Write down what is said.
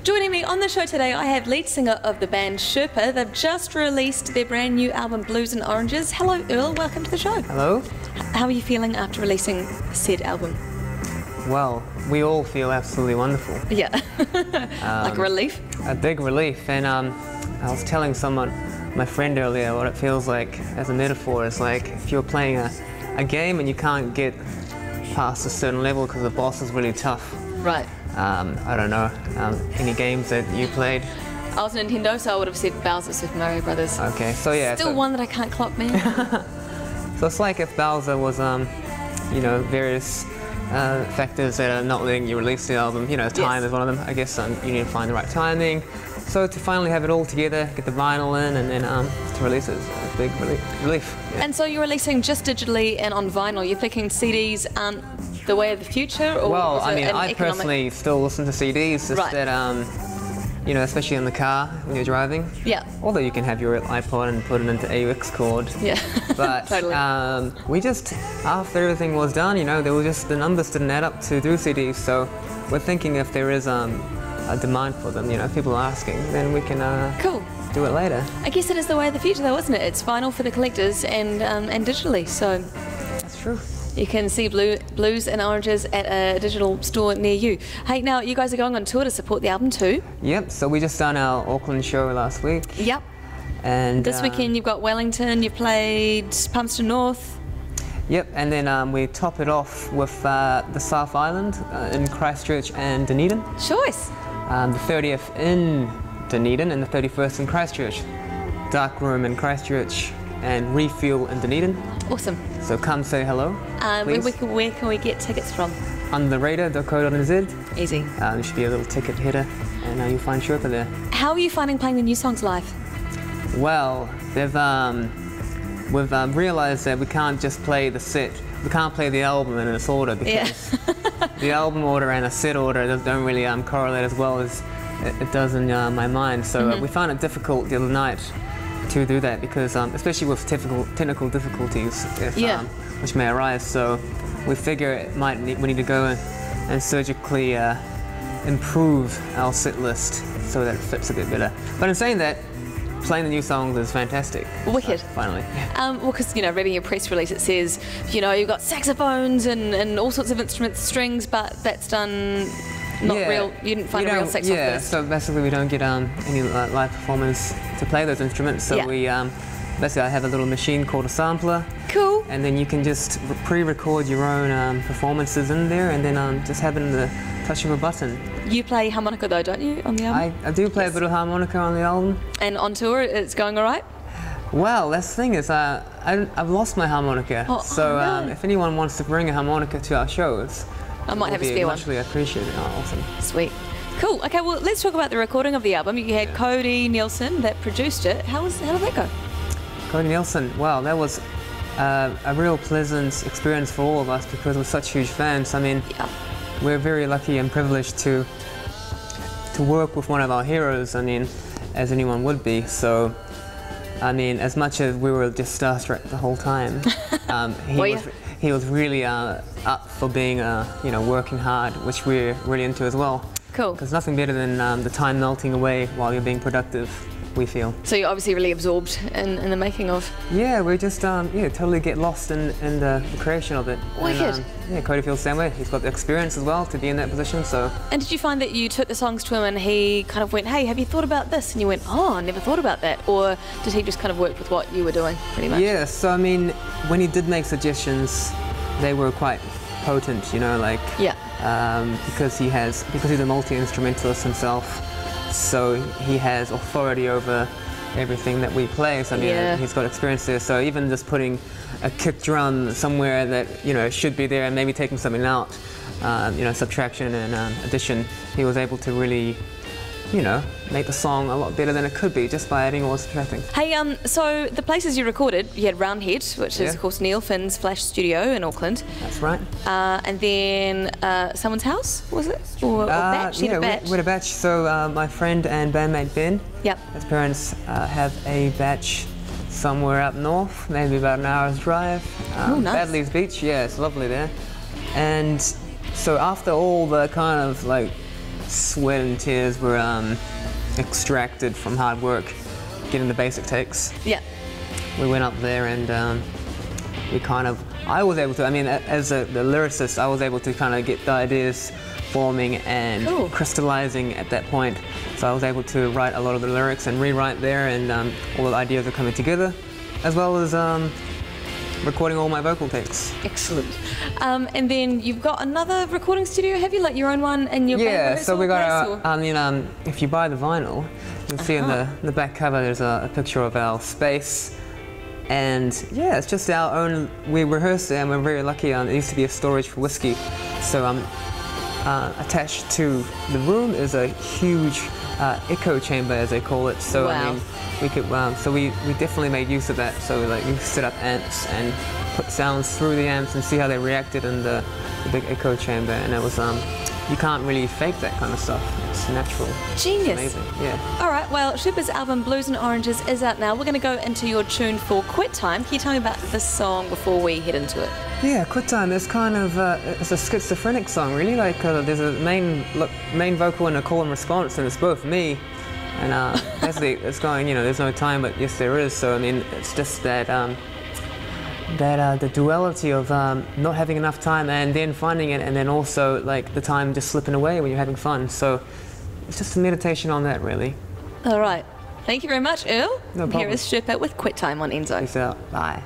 Joining me on the show today, I have lead singer of the band Sherpa. They've just released their brand new album, Blues and Oranges. Hello, Earl. Welcome to the show. Hello. How are you feeling after releasing said album? Well, we all feel absolutely wonderful. Yeah. Like relief? A big relief. And I was telling someone, my friend earlier, what it feels like as a metaphor. It's like if you're playing a game and you can't get past a certain level because the boss is really tough. Right. I don't know, any games that you played? I was Nintendo, so I would have said Bowser Super Mario Brothers. Okay, so yeah. Still one that I can't clock, man. So it's like if Bowser was, you know, various factors that are not letting you release the album. You know, time is one of them. I guess you need to find the right timing. So to finally have it all together, get the vinyl in, and then to release it is a big relief. Yeah. And so you're releasing just digitally and on vinyl. You're thinking CDs aren't the way of the future? Or well, I mean, I personally still listen to CDs, just that, you know, especially in the car when you're driving. Yeah. Although you can have your iPod and put it into AUX cord. Yeah. But totally. We just, after everything was done, you know, there was just, the numbers didn't add up to do CDs. So we're thinking if there is a demand for them, you know, if people are asking, then we can cool. do it later. I guess it is the way of the future though, isn't it? It's vinyl for the collectors and digitally, so. That's true. You can see Blues and Oranges at a digital store near you. Hey, now you guys are going on tour to support the album too? Yep, so we just done our Auckland show last week. Yep. And this weekend you've got Wellington, you've played Palmerston North. Yep, and then we top it off with the South Island in Christchurch and Dunedin. Choice. The 30th in Dunedin and the 31st in Christchurch. Dark Room in Christchurch and Refuel in Dunedin. Awesome. So come say hello. Where can we get tickets from? Underradar.co.nz. Easy. There should be a little ticket header and you'll find Sherpa there. How are you finding playing the new songs live? Well, we've realised that we can't just play the set. We can't play the album in its order because the album order and a set order don't really correlate as well as it does in my mind. So we found it difficult the other night to do that because, especially with technical difficulties, which may arise. So we figure we need to go and surgically improve our set list so that it fits a bit better. But in saying that, playing the new songs is fantastic. Wicked. Finally. Well, because, you know, reading your press release, it says, you know, you've got saxophones and all sorts of instruments, strings, but that's done not real. You didn't find a real saxophone. Yeah, so basically we don't get any live performers to play those instruments. So we basically I have a little machine called a sampler. Cool. And then you can just pre-record your own performances in there, and then just have it in the touch of a button. You play harmonica though, don't you, on the album? I do play a bit of harmonica on the album. And on tour, it's going all right? Well, that's the thing is, I've lost my harmonica. So if anyone wants to bring a harmonica to our shows, I might have a spare one. Muchly appreciated. Oh, awesome. Sweet. Cool. Okay, well, let's talk about the recording of the album. You had Cody Nielsen that produced it. How did that go? Cody Nielsen, wow, that was a real pleasant experience for all of us because we're such huge fans. I mean, we're very lucky and privileged to work with one of our heroes, I mean, as anyone would be. So, I mean, as much as we were just starstruck the whole time, he was really up for being, you know, working hard, which we're really into as well. Cool. Because nothing better than the time melting away while you're being productive, we feel. So you're obviously really absorbed in the making of. Yeah, we just totally get lost in the creation of it. Wicked. And, Cody feels the same way. He's got the experience as well to be in that position. So. And did you find that you took the songs to him and he kind of went, hey, have you thought about this? And you went, oh, I never thought about that. Or did he just kind of work with what you were doing, pretty much? Yeah. So I mean, when he did make suggestions, they were quite potent. You know, like because he's a multi-instrumentalist himself. So he has authority over everything that we play. So I mean, he's got experience there. So even just putting a kick drum somewhere that, you know, should be there and maybe taking something out, you know, subtraction and addition, he was able to really, you know, make the song a lot better than it could be just by adding or subtracting. Hey, so the places you recorded, you had Roundhead, which is of course Neil Finn's Flash Studio in Auckland. That's right. And then someone's house, was it? Or Batch? Yeah, we had a batch. So my friend and bandmate Ben, his parents have a batch somewhere up north, maybe about an hour's drive. Oh, nice. Badleys Beach, yeah, it's lovely there. And so after all the kind of like sweat and tears were extracted from hard work, getting the basic takes. Yeah. We went up there and I was able to, I mean, as the lyricist, I was able to kind of get the ideas forming and crystallizing at that point. So I was able to write a lot of the lyrics and rewrite there, and all the ideas are coming together, as well as recording all my vocal takes. Excellent. And then you've got another recording studio, have you? Like your own one and your Yeah, so we got our, if you buy the vinyl, you'll see in the back cover there's a picture of our space. And yeah, it's just our own, we rehearse there and we're very lucky. It used to be a storage for whiskey. So attached to the room is a huge echo chamber, as they call it. So I mean, we could, so we definitely made use of that. So like we set up amps and put sounds through the amps and see how they reacted in the big echo chamber. And it was, you can't really fake that kind of stuff. It's natural. Genius. It's amazing, yeah. All right, well, Sherpa's album Blues and Oranges is out now. We're going to go into your tune for Quit Time. Can you tell me about this song before we head into it? Yeah, Quit Time is kind of, it's a schizophrenic song, really. Like, there's a main vocal and a call and response, and it's both me. And basically, it's going, you know, there's no time, but yes, there is. So, I mean, it's just that, the duality of not having enough time and then finding it, and then also like the time just slipping away when you're having fun. So it's just a meditation on that, really. All right. Thank you very much, Earl. No problem. Here is Sherpa with Quit Time on NZO. Peace out. Bye.